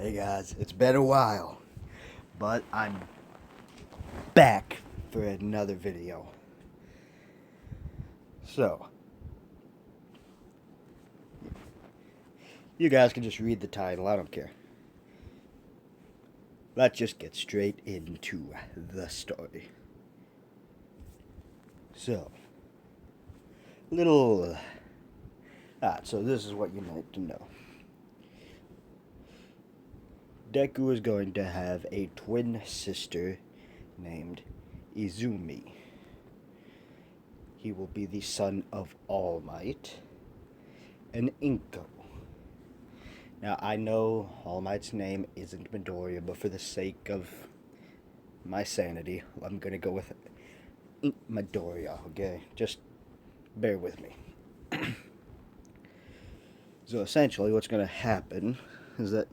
Hey guys, it's been a while, but I'm back for another video. So, you guys can just read the title, I don't care. Let's just get straight into the story. So, little... so this is what you need to know. Deku is going to have a twin sister named Izumi. He will be the son of All Might and Inko. Now, I know All Might's name isn't Midoriya, but for the sake of my sanity, I'm going to go with Midoriya, okay? Just bear with me. So, essentially, what's going to happen is that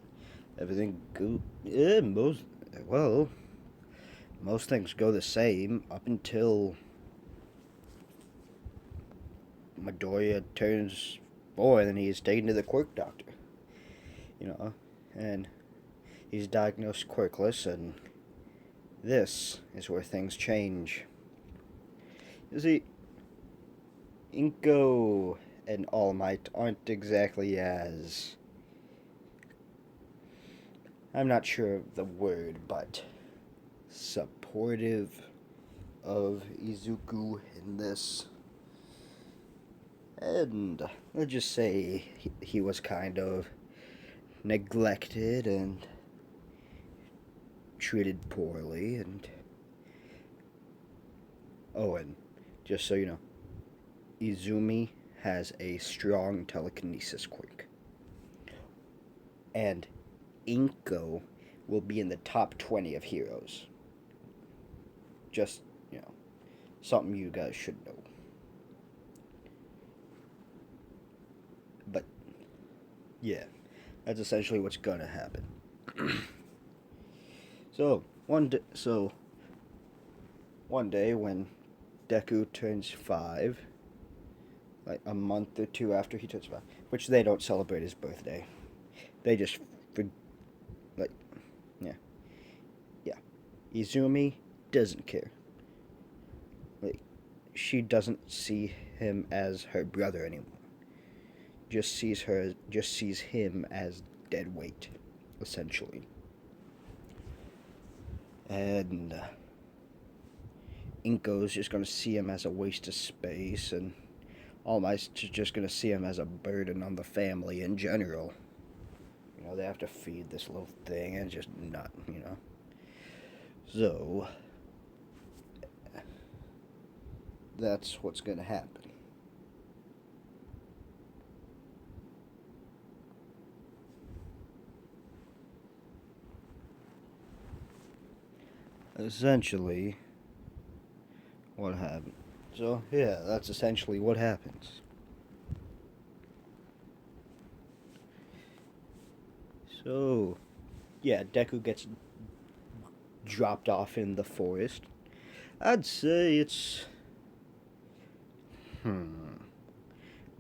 everything most things go the same up until Midoriya turns 4 and then he is taken to the quirk doctor. And he's diagnosed quirkless, and this is where things change. You see, Inko and All Might aren't exactly as... I'm not sure of the word, but supportive of Izuku in this. And let's just say he was kind of neglected and treated poorly. And just so you know, Izumi has a strong telekinesis quirk, and Inko will be in the top 20 of heroes. Just, something you guys should know. But yeah, that's essentially what's gonna happen. So one day when Deku turns 5, like a month or two after he turns 5, which they don't celebrate his birthday. They just Izumi doesn't care. She doesn't see him as her brother anymore. Just sees him as dead weight, essentially. And Inko's just gonna see him as a waste of space, and All Might's just gonna see him as a burden on the family in general. They have to feed this little thing, and just not, So, that's what's gonna happen. Essentially, what happened. So, yeah, that's essentially what happens. So, yeah, Deku gets dropped off in the forest. I'd say it's...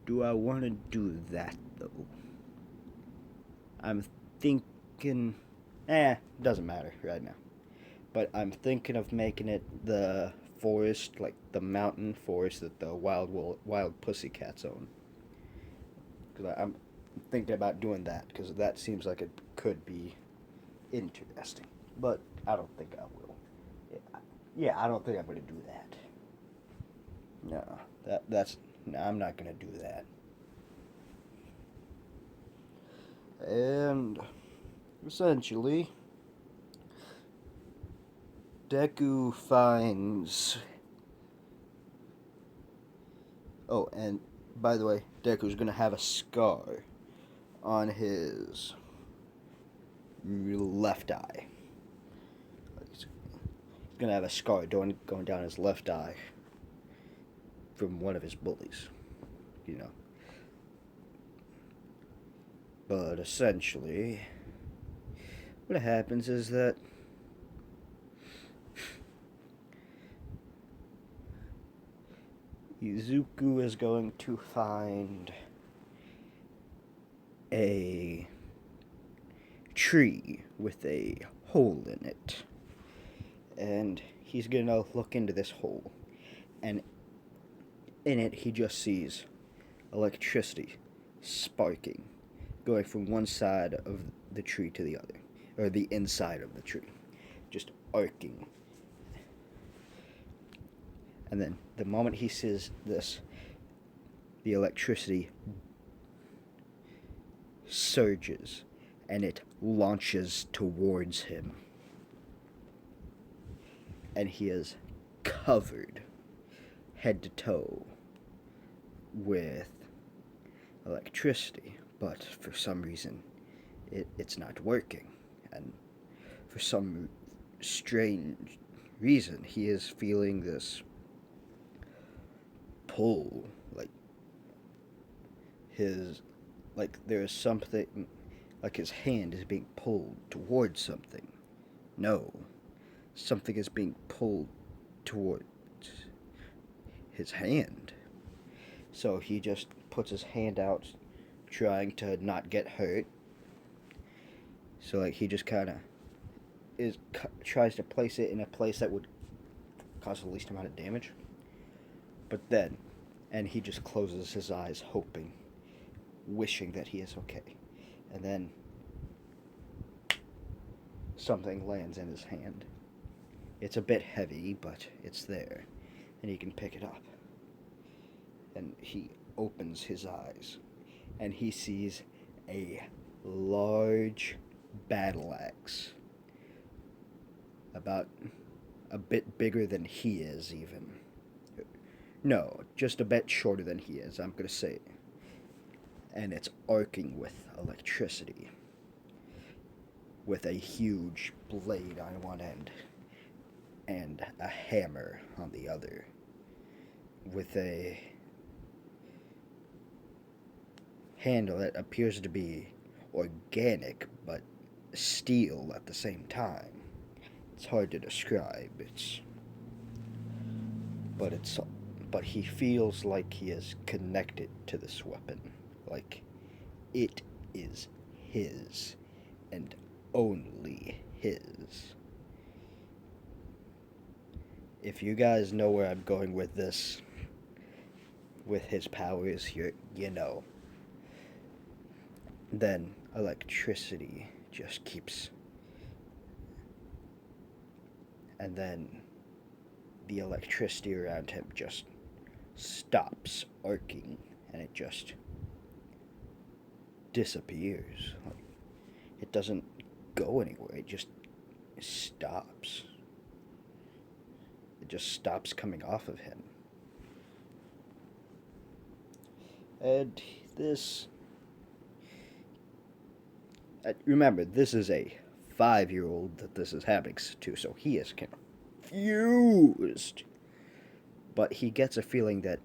Do I want to do that, though? I'm thinking... doesn't matter right now. But I'm thinking of making it the forest, like the mountain forest that the wild pussycats own. Because I'm thinking about doing that, because that seems like it could be interesting. But I don't think I will. Yeah, I don't think I'm going to do that. No, I'm not going to do that. And essentially, Deku finds... Oh, and by the way, Deku's going to have a scar on his left eye. He's going to have a scar going down his left eye from one of his bullies, But essentially, what happens is that Izuku is going to find a tree with a hole in it. And he's gonna look into this hole. And in it, he just sees electricity sparking, going from one side of the tree to the other, or the inside of the tree, just arcing. And then the moment he sees this, the electricity surges and it launches towards him. And he is covered head to toe with electricity, but for some reason it's not working. And for some strange reason, he is feeling this pull, there's something, like his hand is being pulled towards something. No, something is being pulled towards his hand. So he just puts his hand out, trying to not get hurt. So he just kind of tries to place it in a place that would cause the least amount of damage. And he just closes his eyes, hoping, wishing that he is okay. And then something lands in his hand. It's a bit heavy, but it's there, and he can pick it up. And he opens his eyes, and he sees a large battle axe, about a bit bigger than he is, even. No, just a bit shorter than he is, I'm gonna say. And it's arcing with electricity, with a huge blade on one end and a hammer on the other, with a handle that appears to be organic but steel at the same time. It's hard to describe. But he feels like he is connected to this weapon, like it is his and only his. If you guys know where I'm going with this, with his powers, you know. Then electricity just keeps, and then the electricity around him just stops arcing, and it just disappears. It doesn't go anywhere, it just stops. It just stops coming off of him. And remember, this is a 5-year-old that this is happening to, so he is confused. But he gets a feeling that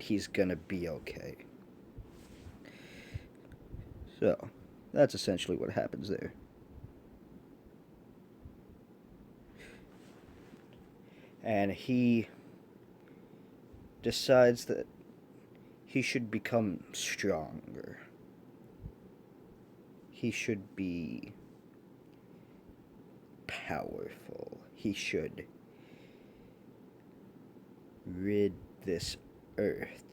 he's gonna be okay. So, that's essentially what happens there. And he decides that he should become stronger. He should be powerful. He should rid this earth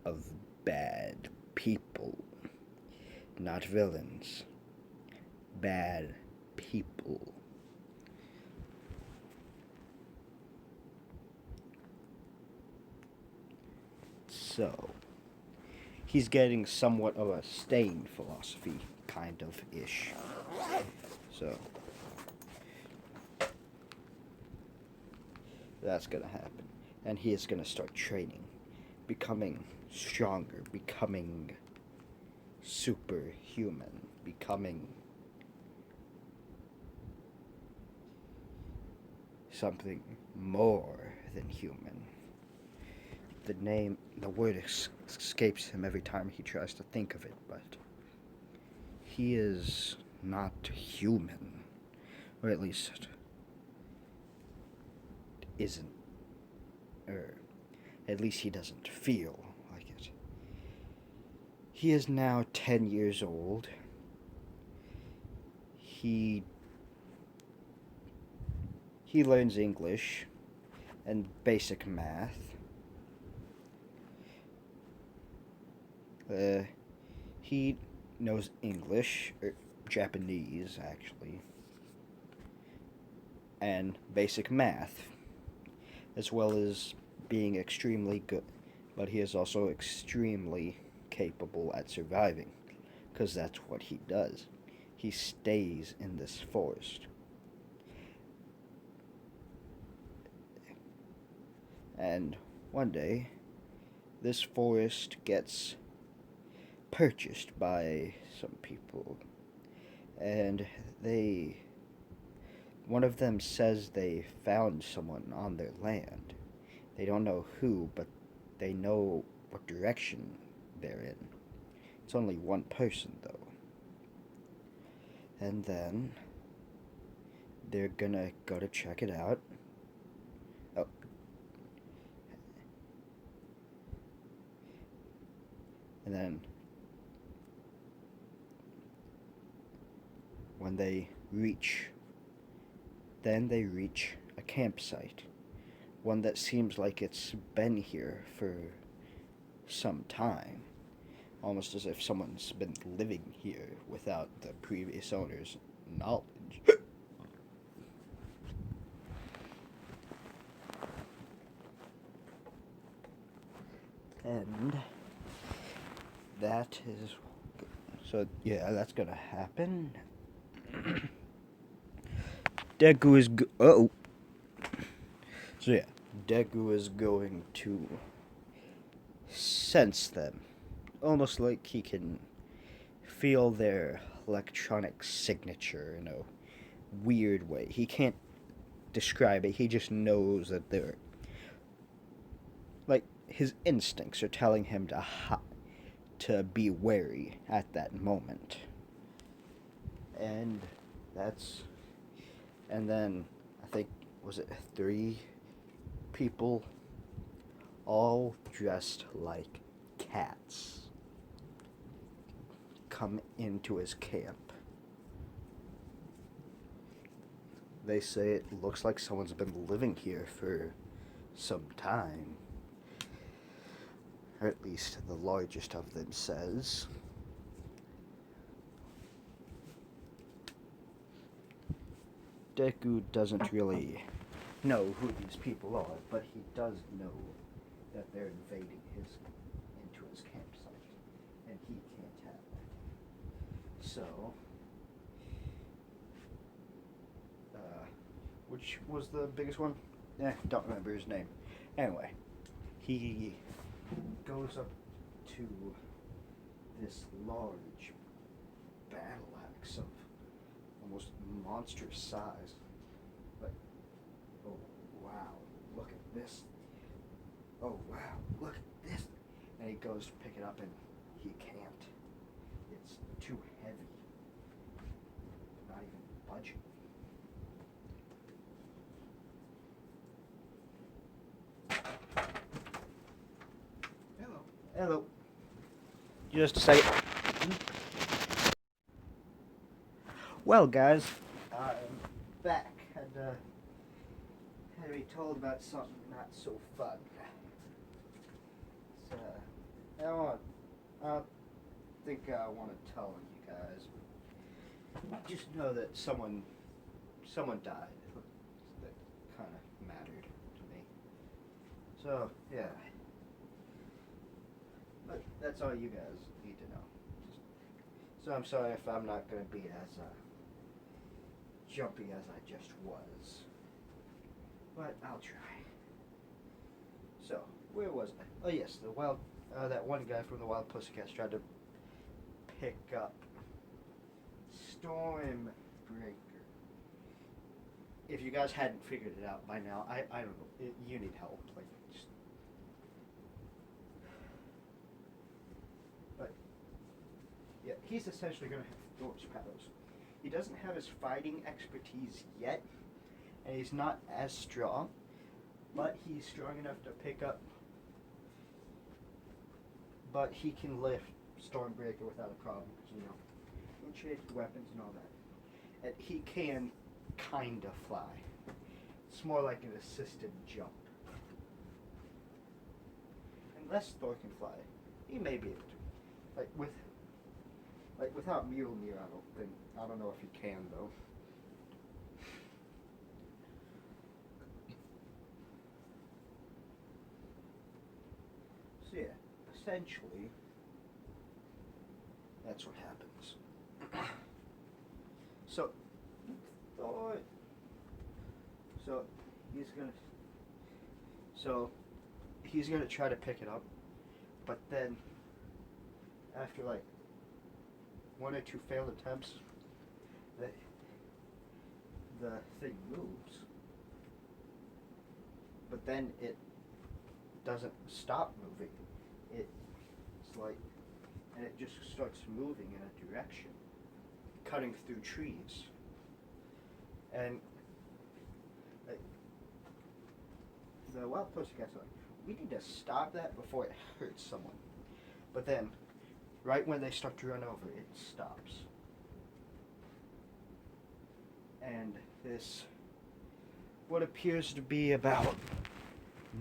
of bad people. Not villains. Bad people. So, he's getting somewhat of a staying philosophy, kind of ish. So, that's gonna happen. And he is gonna start training, becoming stronger, becoming superhuman, becoming something more than human. The word escapes him every time he tries to think of it, but he is not human, or at least isn't, or at least he doesn't feel like He is now 10 years old. He learns English and basic math. He knows English, or Japanese actually, and basic math, as well as being extremely good. But he is also extremely capable at surviving, because that's what he does. He stays in this forest. And one day, this forest gets purchased by some people. And one of them says they found someone on their land. They don't know who, but they know what direction they're in. It's only one person, though. And then they're gonna go to check it out. Oh. And then when they reach a campsite, one that seems like it's been here for some time, almost as if someone's been living here without the previous owner's knowledge. And that is so yeah, that's gonna happen. Deku is so yeah, Deku is going to sense them, almost like he can feel their electronic signature in a weird way. He can't describe it. He just knows that they're like his instincts are telling him to be wary at that moment. And then I think, was it 3 people, all dressed like cats, come into his camp. They say it looks like someone's been living here for some time. Or at least the largest of them says. Deku doesn't really know who these people are, but he does know that they're invading into his campsite, and he can't have that. So, which was the biggest one? Don't remember his name. Anyway, he goes up to this large battle axe of almost monstrous size. But, oh wow, look at this. Oh wow, look at this. And he goes to pick it up and he can't. It's too heavy. Not even budging. Hello. Just a second. Well, guys, I'm back. Had to be told about something not so fun. So, I don't think I want to tell you guys. Just know that someone died. That kind of mattered to me. So, yeah. But that's all you guys need to know. So I'm sorry if I'm not going to be as jumpy as I just was. But I'll try. So, where was I? Oh yes, that one guy from the Wild Pussycats tried to pick up Stormbreaker. If you guys hadn't figured it out by now, I don't know. You need help. Like, just... But, yeah, he's essentially going to have Thor's powers. He doesn't have his fighting expertise yet, and he's not as strong, but he's strong enough to pick up. But he can lift Stormbreaker without a problem, because, you know, he changed weapons and all that. And he can kind of fly. It's more like an assisted jump. Unless Thor can fly, he may be able to. Without Mjolnir, I don't know if he can though. So yeah, essentially, that's what happens. So, Thor. So he's gonna try to pick it up, but then after like one or two failed attempts, the thing moves, but then it doesn't stop moving. It's like, and it just starts moving in a direction, cutting through trees, and the wild pussycats are like, we need to stop that before it hurts someone. But then, right when they start to run over, it stops. And this, what appears to be about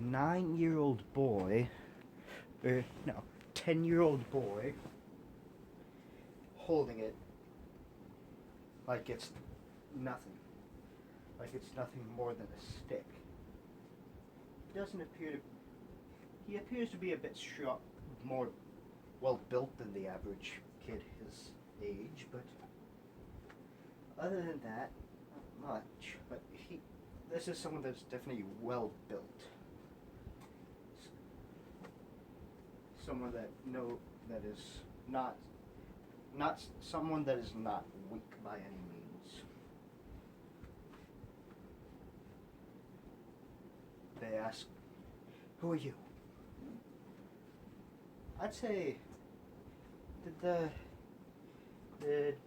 9-year-old boy, or no, 10-year-old boy, holding it like it's nothing. Like it's nothing more than a stick. He appears to be a bit strong, more well built than the average kid his age, but other than that, not much. But this is someone that's definitely well built. Someone that is not someone that is not weak by any means. They ask, "Who are you?" I'd say, did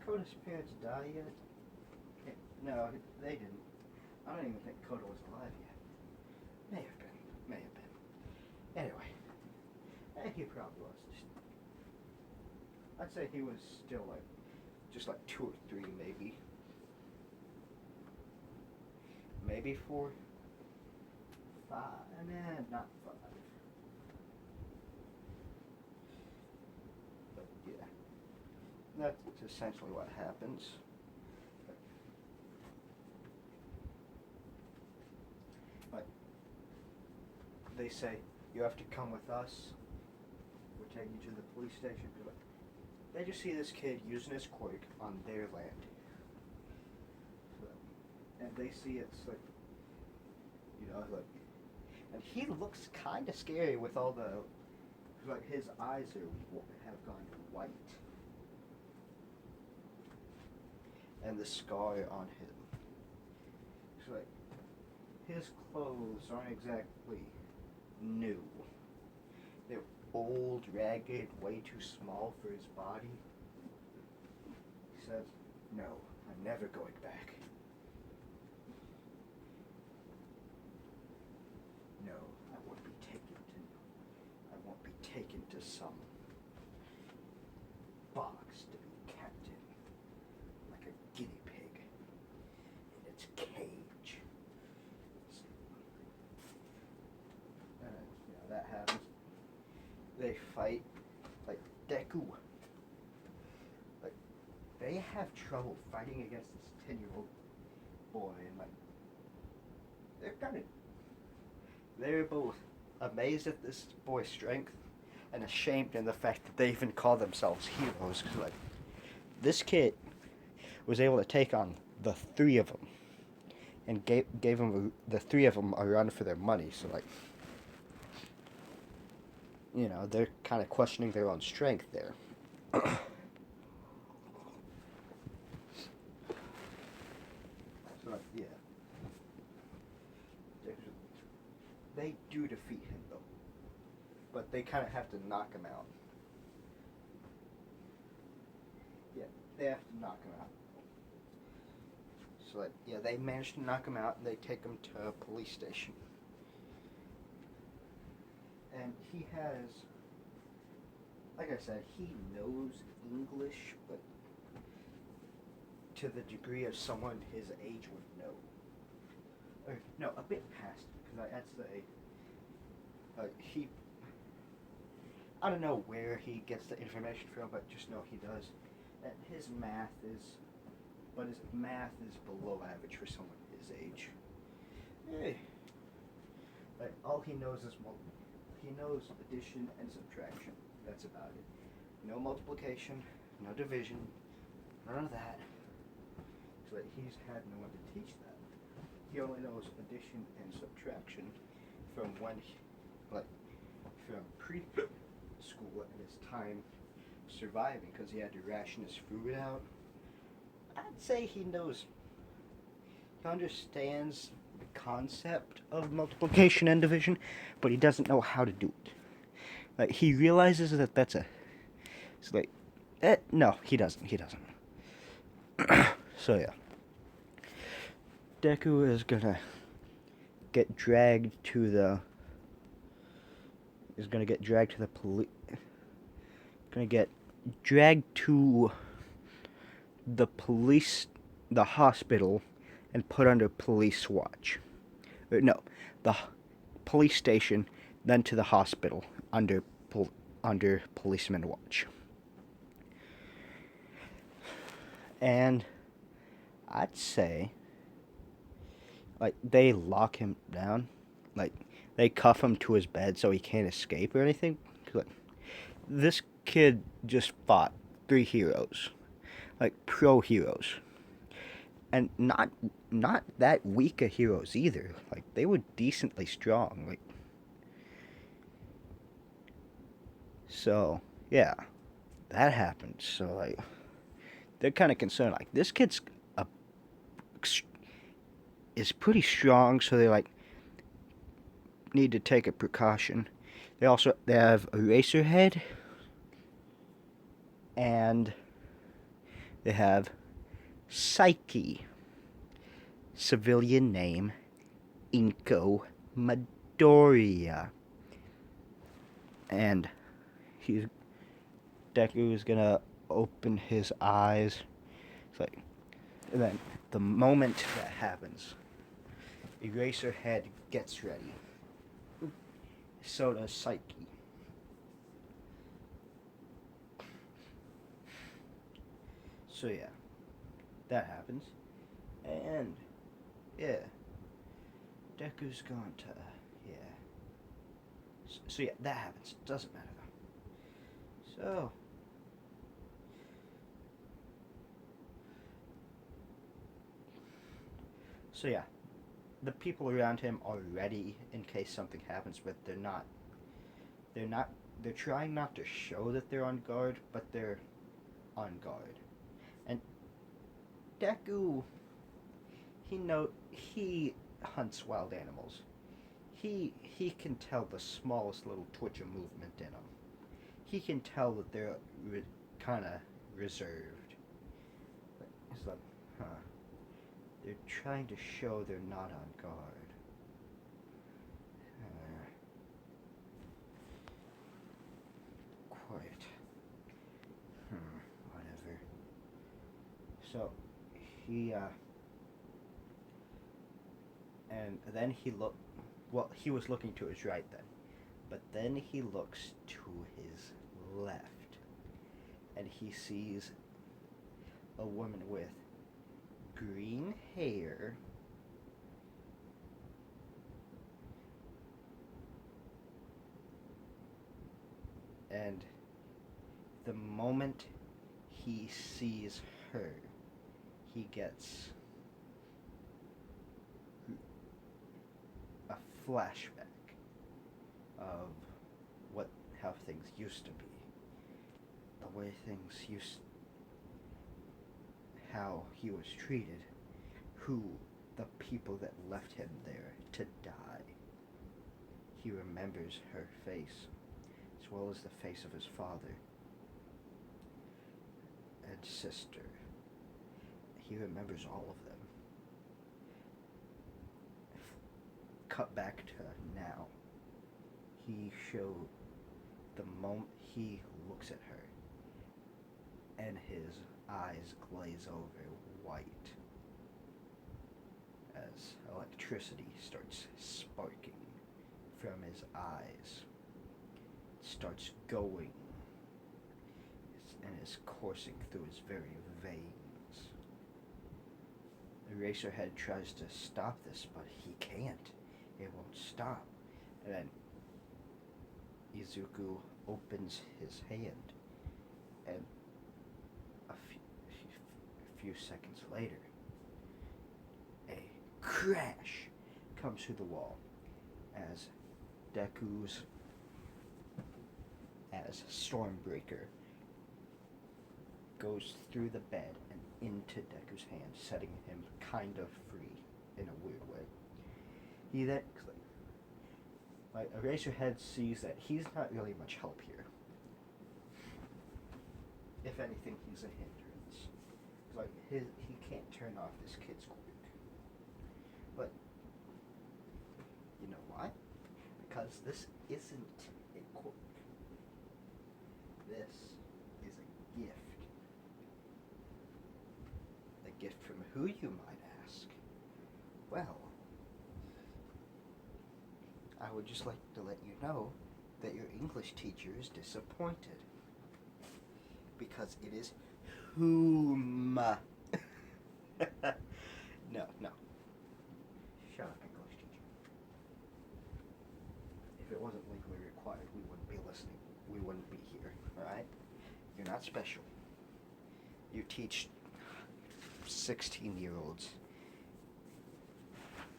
Koda's parents die yet? No, they didn't. I don't even think Koda was alive yet. May have been. Anyway, he probably was. I'd say he was still just 2 or 3 maybe. Maybe 4, 5, not 5. But yeah, that's essentially what happens. But they say, you have to come with us. We'll take you to the police station. They just see this kid using his quirk on their land. So, and they see it's and he looks kind of scary with all the, his eyes have gone white. And the scar on him. So his clothes aren't exactly new. They're old, ragged, way too small for his body. He says, "No, I'm never going back. No, I won't be taken to some box to be kept in, like a guinea pig in its cage." That happens. They fight, Deku. They have trouble fighting against this 10-year-old boy, and they're both amazed at this boy's strength and ashamed in the fact that they even call themselves heroes. Cause this kid was able to take on the 3 of them and gave them the 3 of them a run for their money. So they're kind of questioning their own strength there. So yeah, they do defeat him though, but they kind of have to knock him out. Yeah, they have to knock him out. So they manage to knock him out, and they take him to a police station. And he has like I said, he knows English, but to the degree of someone his age would know. Or, no, a bit past, because I'd say he. I don't know where he gets the information from, but just know he does. And his math is, but his math is below average for someone his age. Hey, like all he knows is he knows addition and subtraction. That's about it. No multiplication, no division, none of that. So he's had no one to teach that. He only knows addition and subtraction from when, from preschool and his time surviving, because he had to ration his food out. I'd say he understands the concept of multiplication and division, but he doesn't know how to do it. Like, he realizes that that's a. It's like, no, he doesn't. He doesn't. So yeah, Deku is gonna get dragged to the. Is gonna get dragged to the police. Gonna get dragged to the hospital, and put under police watch. No, the police station, then to the hospital under policeman watch. And I'd say, like, they lock him down, like they cuff him to his bed so he can't escape or anything. Like, this kid just fought 3 heroes, like pro heroes, and not that weak of heroes either. Like, they were decently strong. Like, so yeah, that happened. So like, they're kind of concerned. Like, this kid's is pretty strong, so they like need to take a precaution. They have Eraserhead, and they have Psyche, civilian name Inko Midoriya, and Deku is gonna open his eyes. It's like, and then the moment that happens, Eraserhead gets ready. So does Psyche. So yeah, that happens, and yeah, Deku's going to So yeah, that happens. Doesn't matter though. So yeah, the people around him are ready in case something happens, but they're not. They're trying not to show that they're on guard, but they're on guard. And Deku, he hunts wild animals. He can tell the smallest little twitch of movement in them. He can tell that they're kind of reserved. It's like, huh? They're trying to show they're not on guard. Quiet. Whatever. So, and then he was looking to his right then, but then he looks to his left, and he sees a woman with green hair, and the moment he sees her, he gets a flashback of how things used to be, the way how he was treated, the people that left him there to die. He remembers her face, as well as the face of his father and sister. He remembers all of them. Cut back to now. He showed the moment he looks at her, and his eyes glaze over white as electricity starts sparking from his eyes. It starts going and is coursing through his very veins. Eraserhead tries to stop this, but he can't. It won't stop. And then Izuku opens his hand, and a few seconds later, a crash comes through the wall as Stormbreaker goes through the bed and into Deku's hand, setting him kind of free in a weird way. He then, Eraserhead sees that he's not really much help here. If anything, he's a hindrance. He can't turn off this kid's quirk. But you know why? Because this isn't a quirk. This is a gift. A gift from who, you might ask? Well, I would just like to let you know that your English teacher is disappointed. Because it is whom. No. Shut up, English teacher. If it wasn't legally required, we wouldn't be listening. We wouldn't be here, alright? You're not special. You teach 16-year-olds.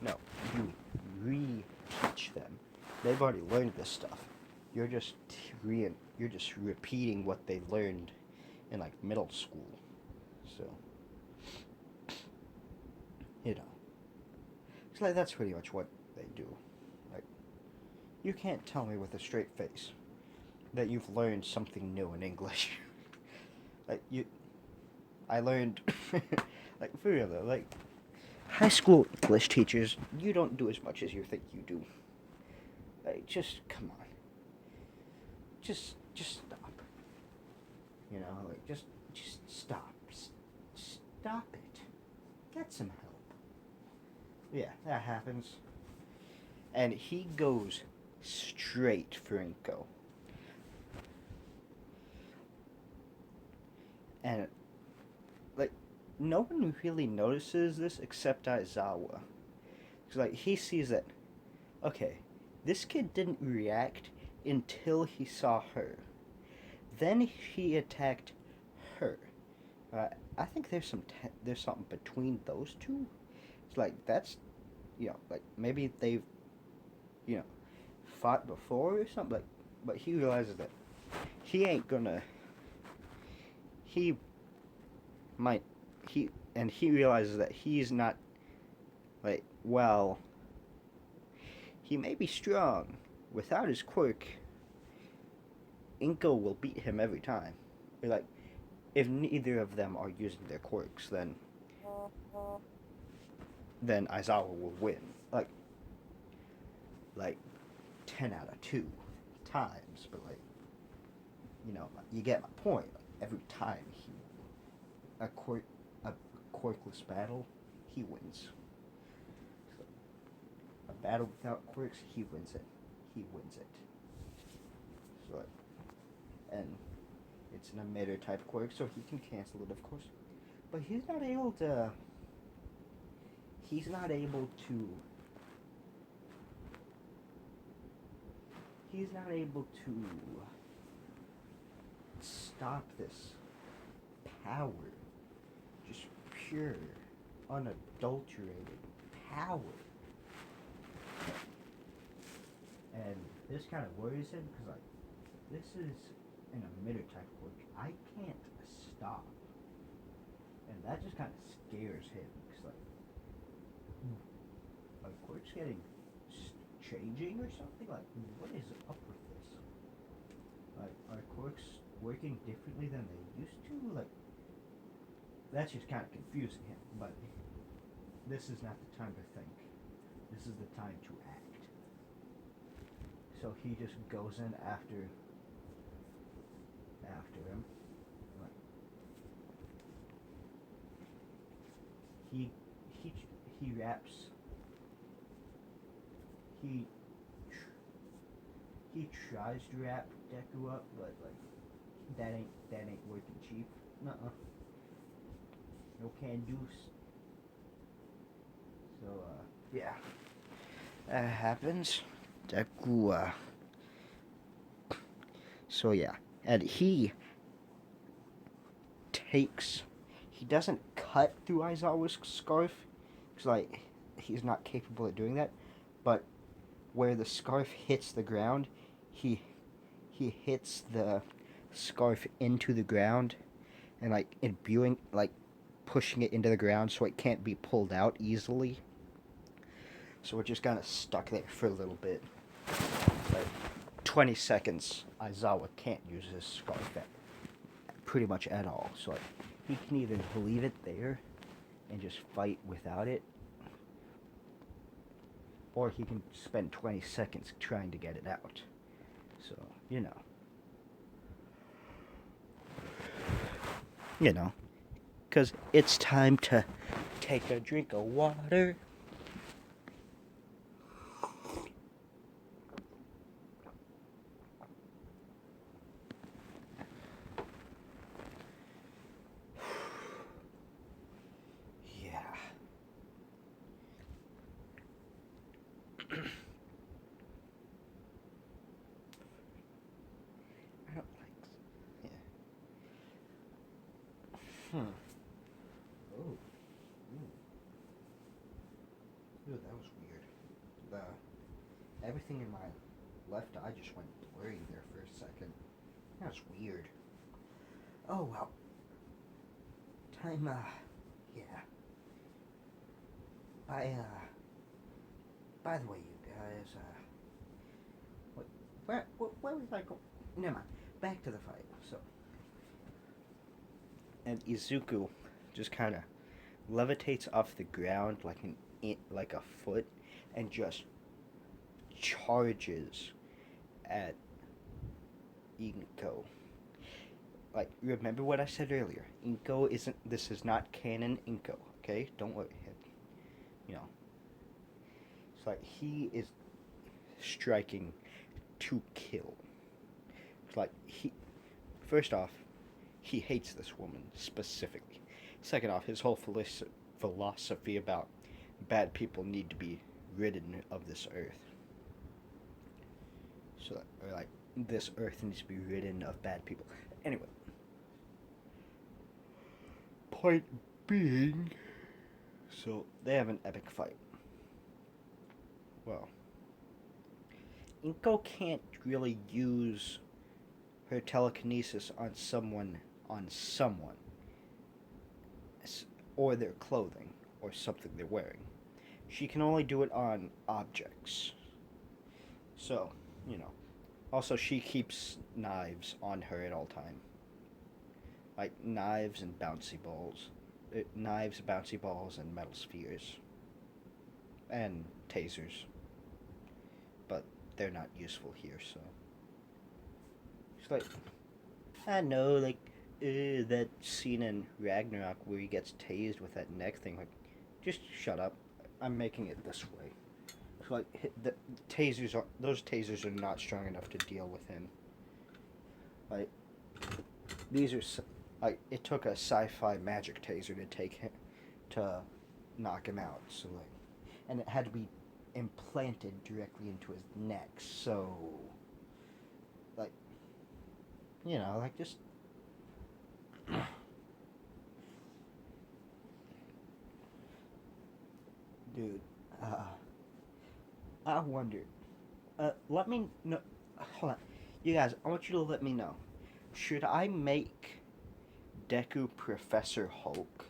No, you re-teach them. They've already learned this stuff. You're just repeating what they learned in like middle school. So, you know, it's like that's pretty much what they do. Like, you can't tell me with a straight face that you've learned something new in English. I learned, like, for real though, like, high school English teachers, you don't do as much as you think you do. Like, just, come on. Just stop. You know, like, just stop. Stop it. Get some help. Yeah, that happens. And he goes straight for Inko. And, like, no one really notices this except Aizawa. Because, like, he sees that, okay, this kid didn't react until he saw her. Then he attacked her. I think there's something between those two. It's like, that's, you know, like, maybe they've, you know, fought before or something. Like, but he realizes that he ain't gonna. He realizes that he's not, like, well, he may be strong. Without his quirk, Inko will beat him every time. Like, if neither of them are using their quirks, then Aizawa will win. Like 10 out of 2 times, but like, you know, you get my point. Like, every time a quirkless battle, he wins. So, a battle without quirks, he wins it. So, and it's an emitter type quirk, so he can cancel it, of course. But he's not able to stop this power. Just pure, unadulterated power. And this kind of worries him, because, like, this is an emitter type quirk. I can't stop. And that just kind of scares him, because, like, are quirks getting changing or something? Like, what is up with this? Like, are quirks working differently than they used to? Like, that's just kind of confusing him, but this is not the time to think. This is the time to act. So he just goes in after him. Like, he he he wraps he he tries to wrap Deku up, but like that ain't working cheap. Nuh-uh. No can do. So yeah, that happens. Deku so yeah, and he doesn't cut through Aizawa's scarf, because like he's not capable of doing that, but where the scarf hits the ground, he he hits the scarf into the ground, and like imbuing, like pushing it into the ground so it can't be pulled out easily. So we're just kind of stuck there for a little bit. Like 20 seconds, Aizawa can't use his scarf pretty much at all. So like, he can either leave it there and just fight without it, or he can spend 20 seconds trying to get it out. So, because it's time to take a drink of water. Yeah. I don't like. Yeah. Oh. Ooh, that was weird. Everything in my left eye just went blurry there for a second. That's weird. Oh well. Time. Yeah. By the way, you guys. Where was I going? Never mind. Back to the fight. So. And Izuku just kind of levitates off the ground like a foot, and just charges at Inko. Like, remember what I said earlier? Inko isn't. This is not canon Inko. Okay, don't worry. It's like he is striking to kill. It's like First off, he hates this woman specifically. Second off, his whole philosophy about bad people need to be ridden of this earth. So, or like, this earth needs to be ridden of bad people. Anyway, point being, so they have an epic fight. Well, Inko can't really use her telekinesis on someone, or their clothing, or something they're wearing. She can only do it on objects. So, Also, she keeps knives on her at all time. Like knives and bouncy balls. Knives, bouncy balls, and metal spheres. And tasers. But they're not useful here, so. It's like, I know, like, that scene in Ragnarok where he gets tased with that neck thing. Like, just shut up. I'm making it this way. So, like, those tasers are not strong enough to deal with him. Like, these are, like, it took a sci-fi magic taser to knock him out. So, like, and it had to be implanted directly into his neck. So, like, just. Dude, I wonder. Let me know. Hold on. You guys, I want you to let me know. Should I make Deku Professor Hulk?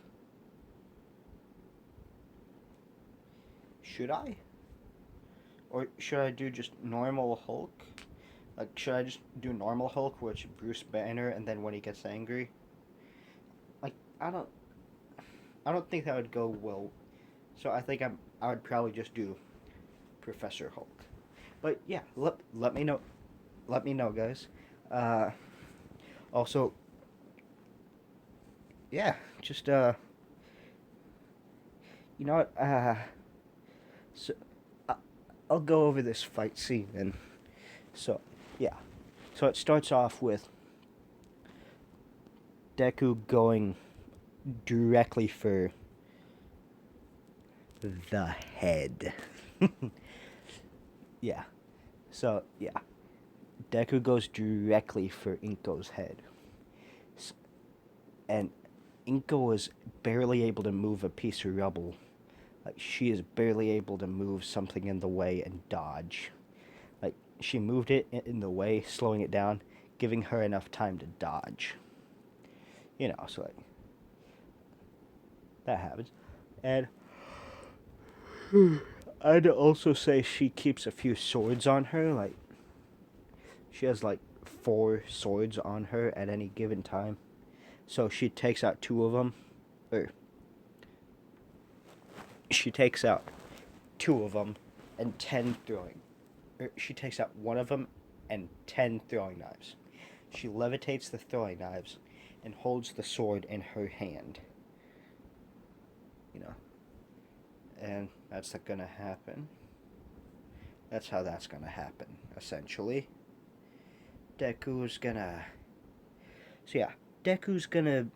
Should I? Or should I do just normal Hulk? Like, should I just do normal Hulk, which Bruce Banner, and then when he gets angry? Like, I don't think that would go well. So I think I would probably just do Professor Hulk. But yeah, let me know. Let me know, guys. Also, yeah, just you know what? So I, I'll go over this fight scene and so yeah. So it starts off with Deku going directly for the head. Yeah. So yeah, Deku goes directly for Inko's head, and Inko was barely able to move a piece of rubble. Like she is barely able to move something in the way and dodge. Like she moved it in the way, slowing it down, giving her enough time to dodge. So like that happens. And I'd also say she keeps a few swords on her. Like she has like 4 swords on her at any given time. So she takes out 2 of them, or she takes out 2 of them and 10 throwing. Or she takes out 1 of them and 10 throwing knives. She levitates the throwing knives and holds the sword in her hand. You know, and that's not gonna happen. That's how that's gonna happen, essentially. Deku's gonna. So yeah, Deku's gonna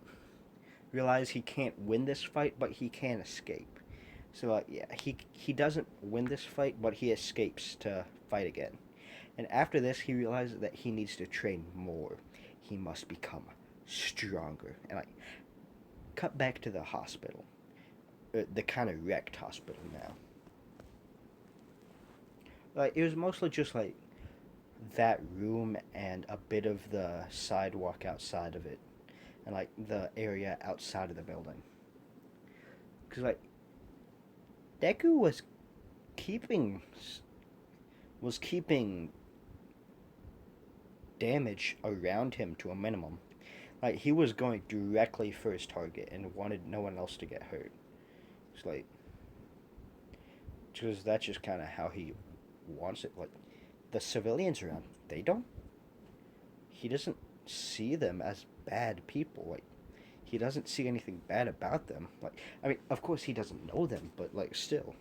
realize he can't win this fight, but he can escape. So yeah, he doesn't win this fight, but he escapes to fight again. And after this, he realizes that he needs to train more. He must become stronger. And like, cut back to the hospital, the kind of wrecked hospital now. Like it was mostly just like that room and a bit of the sidewalk outside of it, and like the area outside of the building. Cause like Deku keeping was keeping damage around him to a minimum. Like he was going directly for his target and wanted no one else to get hurt. It's like, because that's just kind of how he wants it. Like the civilians around, they don't. He doesn't see them as bad people. Like he doesn't see anything bad about them. Like I mean, of course he doesn't know them, but like still,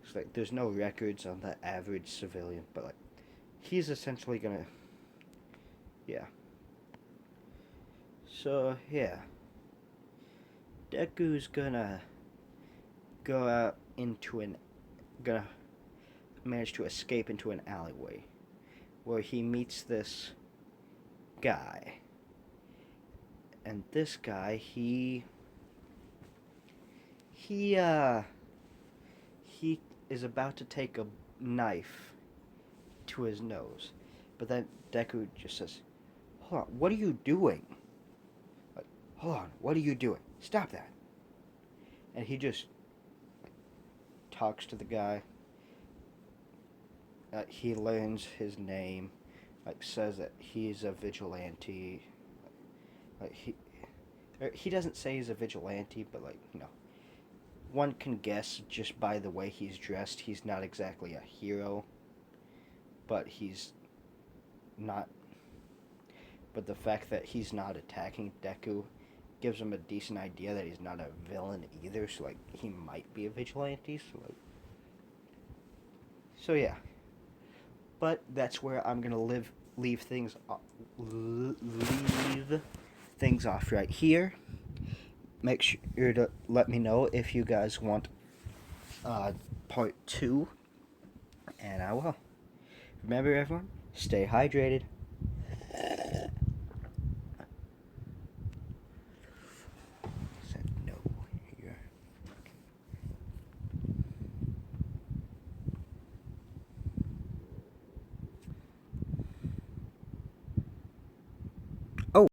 it's like there's no records on the average civilian. But like he's essentially gonna, yeah. So yeah, Deku's gonna go out into an, gonna manage to escape into an alleyway, where he meets this guy. And this guy, he is about to take a knife to his nose, but then Deku just says, "Hold on, what are you doing? Like, hold on, what are you doing? Stop that!" And he just talks to the guy. He learns his name, like says that he's a vigilante. Like he doesn't say he's a vigilante, but like one can guess just by the way he's dressed, he's not exactly a hero. But he's not. But the fact that he's not attacking Deku gives him a decent idea that he's not a villain either. So like he might be a vigilante. So yeah. But that's where I'm gonna leave things off right here. Make sure to let me know if you guys want part 2, and I will. Remember, everyone, stay hydrated.